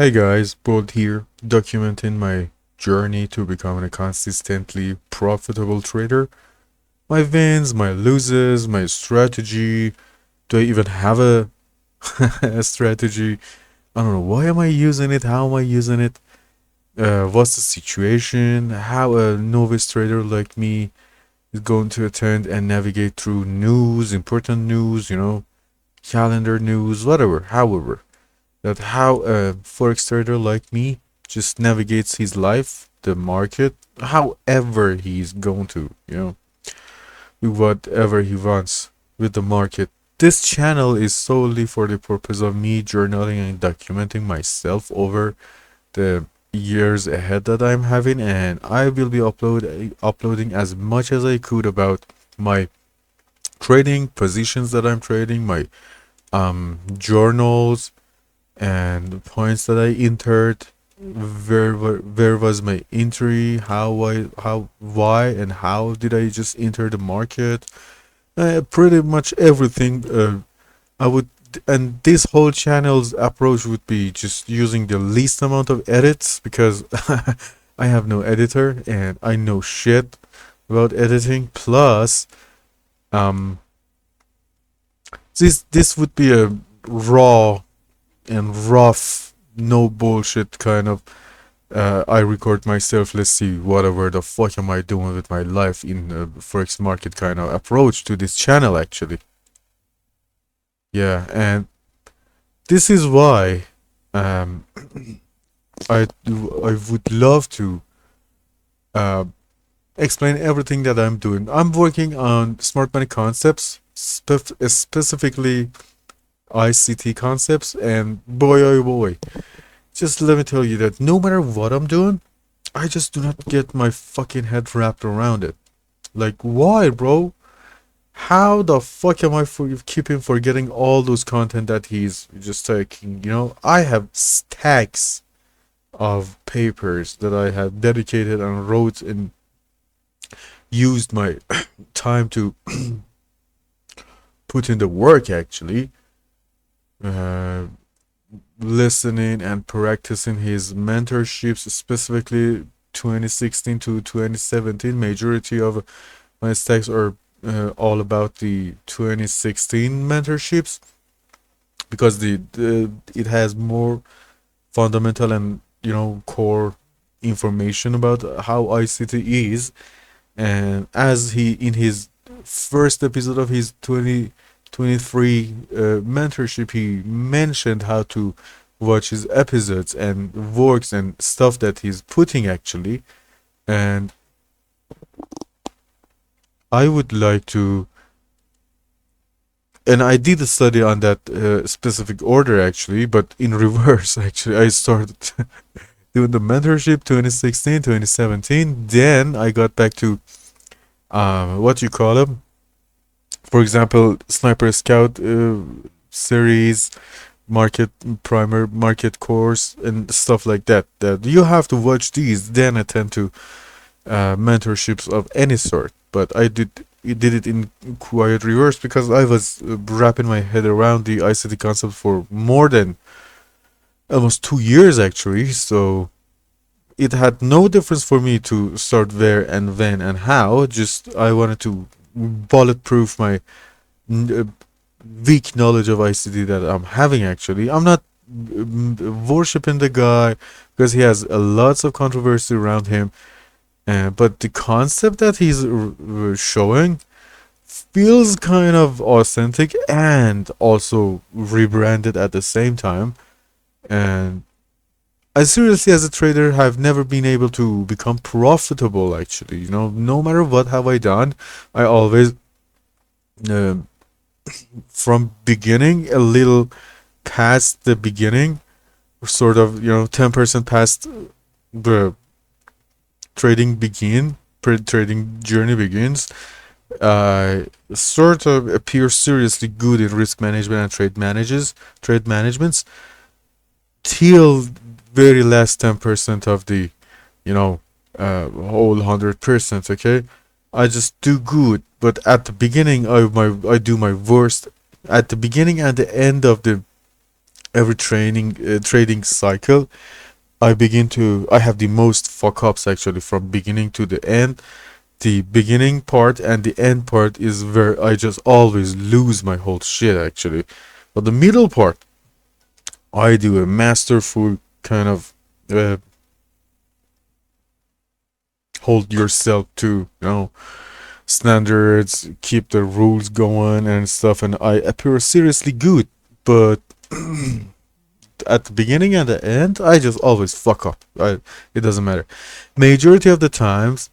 Hey guys, Bold here, documenting my journey to becoming a consistently profitable trader. My wins, my losses, my strategy. Do I even have a, a strategy? I don't know. Why am I using it? How am I using it? What's the situation? How a novice trader like me is going to attend and navigate through news, important news, calendar news, whatever, however. That how a forex trader like me just navigates his life, the market, however he's going to, do whatever he wants with the market. This channel is solely for the purpose of me journaling and documenting myself over the years ahead that I'm having, and I will be uploading as much as I could about my trading positions that I'm trading, my journals, and the points that I entered, where was my entry, why and how did I just enter the market, pretty much everything. I would and this whole channel's approach would be just using the least amount of edits because I have no editor and I know shit about editing. Plus, um, this would be a raw and rough, no bullshit kind of. I record myself. Let's see, whatever the fuck am I doing with my life in forex market kind of approach to this channel actually. Yeah, and this is why um, I would love to uh, explain everything that I'm doing. I'm working on smart money concepts, specifically ICT concepts, and boy oh boy, just let me tell you that no matter what I'm doing, I just do not get my fucking head wrapped around it. Like, why, bro? How the fuck am I keeping forgetting all those content that he's just taking? I have stacks of papers that I have dedicated and wrote and used my time to put in the work actually. Uh, Listening and practicing his mentorships, specifically 2016 to 2017. Majority of my stacks are all about the 2016 mentorships because the it has more fundamental and core information about how ICT is. And as he in his first episode of his 2023 mentorship, he mentioned how to watch his episodes and works and stuff that he's putting actually. And I would like to, and I did a study on that specific order actually, but in reverse actually. I started doing the mentorship 2016, 2017. Then I got back to what you call them. For example, Sniper Scout series, market primer, market course, and stuff like that. That you have to watch these, then attend to mentorships of any sort. But I did it in quiet reverse because I was wrapping my head around the ICT concept for more than almost 2 years actually. So it had no difference for me to start where and when and how. Just I wanted to bulletproof my uh, weak knowledge of ICT that I'm having actually. I'm not worshiping the guy because he has lots of controversy around him. But the concept that he's showing feels kind of authentic and also rebranded at the same time. And I seriously, as a trader, have never been able to become profitable. Actually, no matter what have I done, I always, uh, from beginning, a little past the beginning, sort of, 10% past the trading journey begins. I sort of appear seriously good in risk management and trade managements till very last 10% of the whole 100%. Okay, I just do good, but at the beginning I do my worst. At the beginning and the end of the every trading cycle, I have the most fuck ups actually from beginning to the end. The beginning part and the end part is where I just always lose my whole shit actually. But the middle part, I do a masterful kind of uh, hold yourself to, standards, keep the rules going and stuff, and I appear seriously good. But at the beginning and the end, I just always fuck up. It doesn't matter. Majority of the times,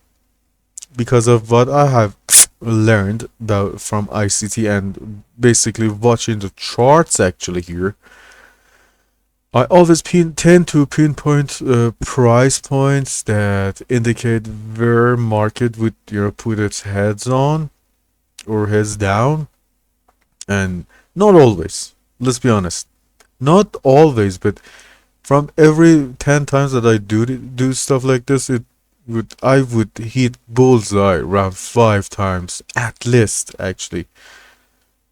because of what I have learned about from ICT and basically watching the charts actually here, I always tend to pinpoint price points that indicate where market would put its heads on or heads down, and not always. Let's be honest, not always, but from every 10 times that I do stuff like this, I would hit bullseye around 5 times at least actually,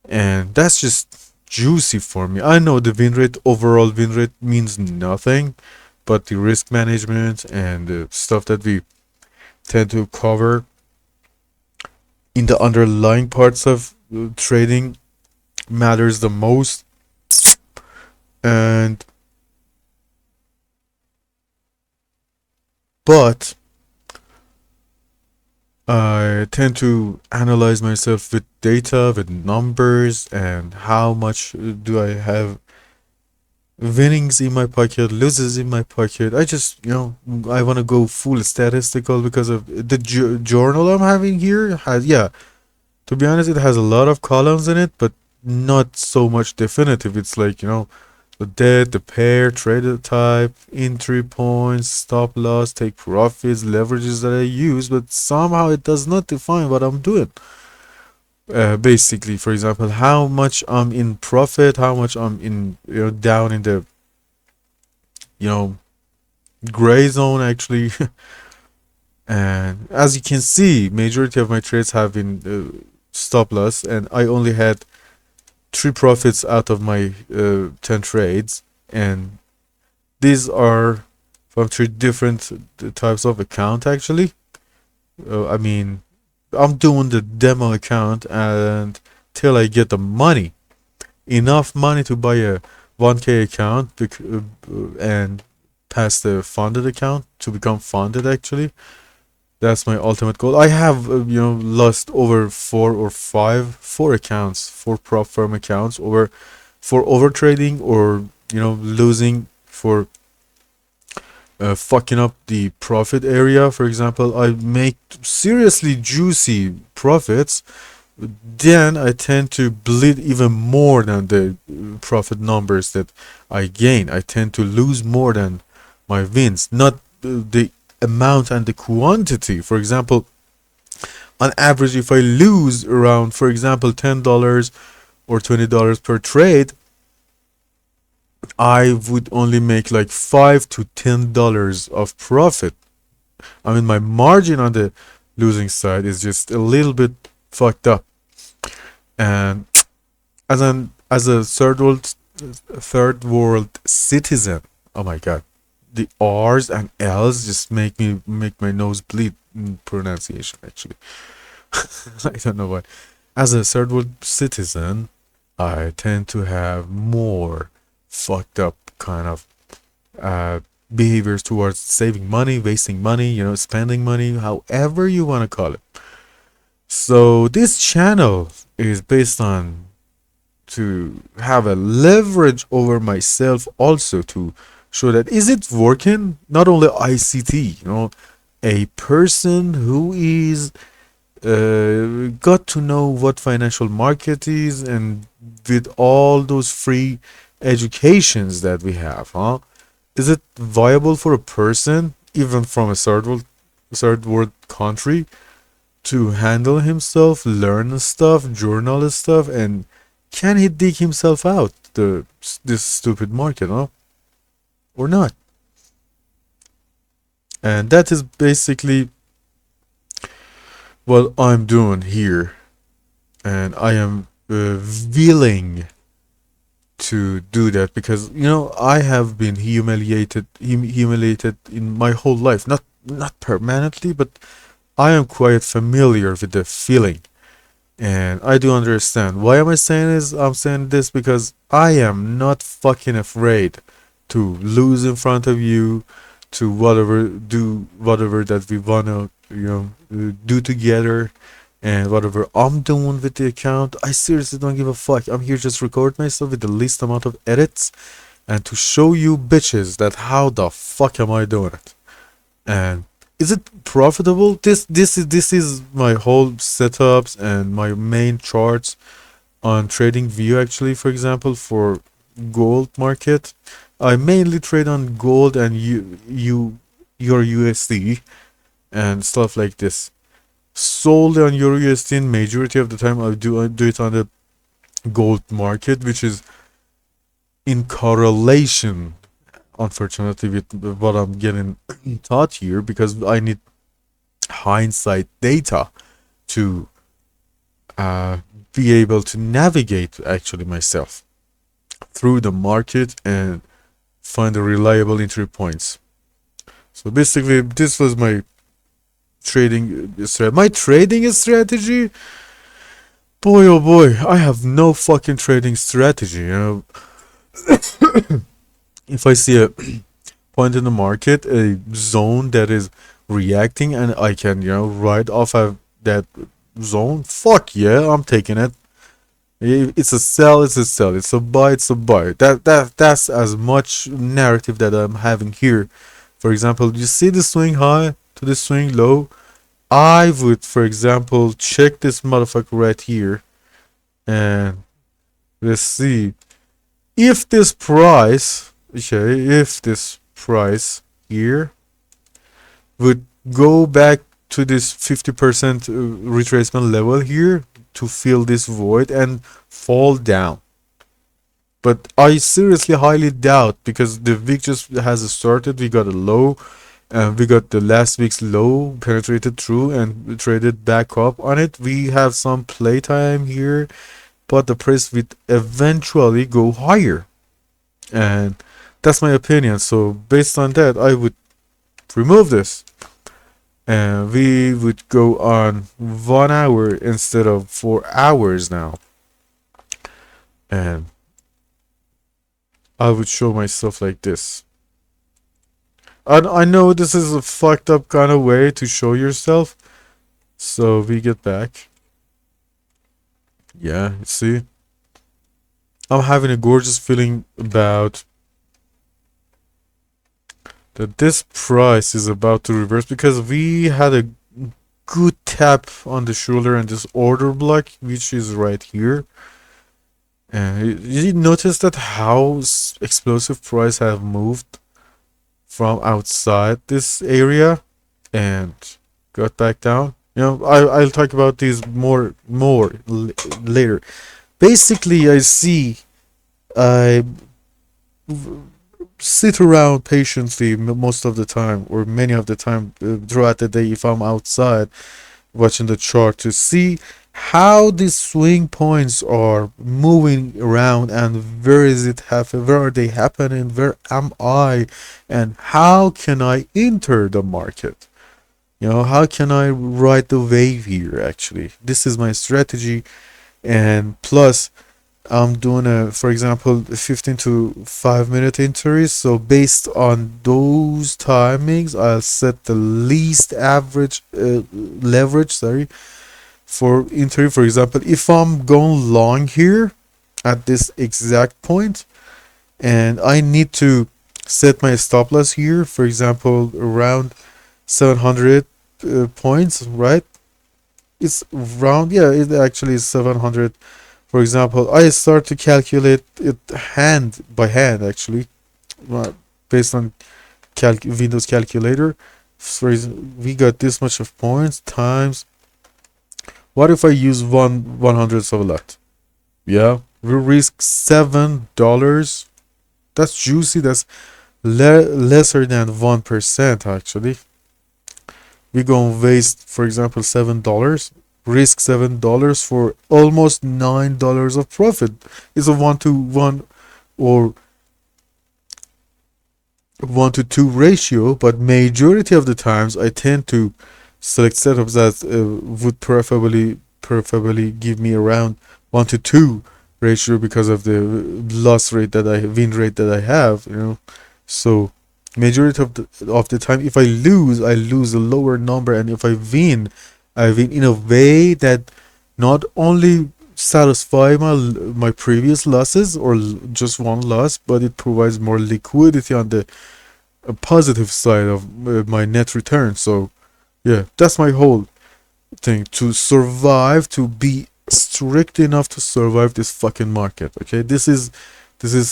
and that's just juicy for me. I know the win rate, overall win rate means nothing, but the risk management and the stuff that we tend to cover in the underlying parts of trading matters the most. And but I tend to analyze myself with data, with numbers, and how much do I have winnings in my pocket, losses in my pocket. I just, I want to go full statistical because of the journal I'm having here has, yeah, to be honest, it has a lot of columns in it, but not so much definitive. It's like, the debt, the pair, trader type, entry points, stop loss, take profits, leverages that I use, but somehow it does not define what I'm doing. Basically, for example, how much I'm in profit, how much I'm in, down in the, you know, gray zone actually. And as you can see, majority of my trades have been stop loss, and I only had 3 profits out of my 10 trades, and these are from 3 different types of account actually. I mean, I'm doing the demo account and till I get the money, enough money to buy a 1K account and pass the funded account to become funded actually. That's my ultimate goal. I have lost over four accounts, four prop firm accounts over for over trading, or losing for fucking up the profit area. For example, I make seriously juicy profits, then I tend to bleed even more than the profit numbers that I gain. I tend to lose more than my wins, not the amount and the quantity. For example, on average, if I lose around, for example, $10 or $20 per trade, I would only make like $5 to $10 of profit. I mean, my margin on the losing side is just a little bit fucked up. And as a third world citizen, oh my god, the R's and L's just make my nose bleed in pronunciation actually. I don't know why. As a third world citizen, I tend to have more fucked up kind of uh, behaviors towards saving money, wasting money, spending money, however you want to call it. So this channel is based on to have a leverage over myself also, to show that is it working. Not only ICT, a person who is got to know what financial market is, and with all those free educations that we have, is it viable for a person even from a third world country to handle himself, learn stuff, journal stuff, and can he dig himself out this stupid market, or not? And that is basically what I'm doing here, and I am willing to do that, because I have been humiliated in my whole life, not permanently, but I am quite familiar with the feeling, and I do understand. Why am I saying this? I'm saying this because I am not fucking afraid to lose in front of you, to do whatever that we wanna, do together, and whatever I'm doing with the account. I seriously don't give a fuck. I'm here just record myself with the least amount of edits, and to show you bitches that how the fuck am I doing it. And is it profitable? This is my whole setups and my main charts on trading view, actually. For example, for gold market, I mainly trade on gold and your USD and stuff like this. Solely on Euro USD, and majority of the time I do it on the gold market, which is in correlation, unfortunately, with what I'm getting taught here, because I need hindsight data to uh, be able to navigate actually myself through the market and find the reliable entry points. So basically, this was my trading strategy. My trading strategy, boy oh boy, I have no fucking trading strategy. If I see a point in the market, a zone that is reacting, and I can, ride off of that zone, fuck yeah, I'm taking it. It's a sell, it's a sell. It's a buy, it's a buy. That's as much narrative that I'm having here. For example, you see the swing high to the swing low. I would, for example, check this motherfucker right here, and let's see if this price, okay, if this price here would go back to this 50% retracement level here to fill this void and fall down. But I seriously highly doubt, because the week just has started. We got a low, and we got the last week's low penetrated through and traded back up on it. We have some playtime here, but the price would eventually go higher, and that's my opinion. So based on that, I would remove this, and we would go on 1 hour instead of 4 hours now, and I would show myself like this. I know this is a fucked up kind of way to show yourself. So we get back. Yeah, you see? I'm having a gorgeous feeling about that this price is about to reverse, because we had a good tap on the shoulder and this order block, which is right here. And you notice that how explosive price have moved from outside this area and got back down. I'll talk about these more later. Basically, I sit around patiently most of the time, or many of the time throughout the day, if I'm outside watching the chart, to see how these swing points are moving around, and where are they happening, where am I, and how can I enter the market, how can I ride the wave here. Actually, this is my strategy. And plus, I'm doing for example, 15 to 5 minute entries. So based on those timings, I'll set the least average leverage, for entry. For example, if I'm going long here at this exact point, and I need to set my stop loss here, for example, around 700 points, right? It's round, yeah, it actually is 700. For example, I start to calculate it hand by hand, actually, based on Windows calculator. So we got this much of points times, what if I use 1/100th of a lot? Yeah, we risk $7. That's juicy. That's lesser than 1%, actually. We gonna waste, for example, $7, risk $7 for almost $9 of profit. It's a 1 to 1 or 1 to 2 ratio, but majority of the times I tend to select setups that would preferably give me around 1 to 2 ratio because of the win rate that I have, you know. So majority of the time, if I lose a lower number, and if I win in a way that not only satisfy my previous losses or just one loss, but it provides more liquidity on the positive side of my net return. So yeah, that's my whole thing, to survive, to be strict enough to survive this fucking market. Okay, this is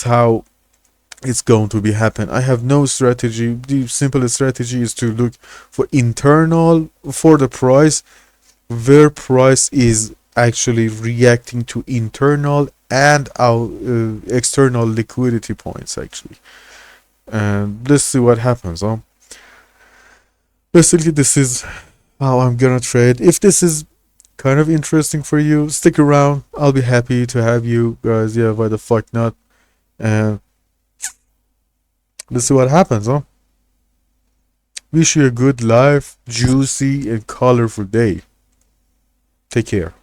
how it's going to be happen. I have no strategy. The simplest strategy is to look for the price, where price is actually reacting to internal and our external liquidity points actually, and let's see what happens. Basically, this is how I'm gonna trade. If this is kind of interesting for you, stick around. I'll be happy to have you guys. Yeah, why the fuck not? And let's see what happens. Wish you a good life, juicy and colorful day. Take care.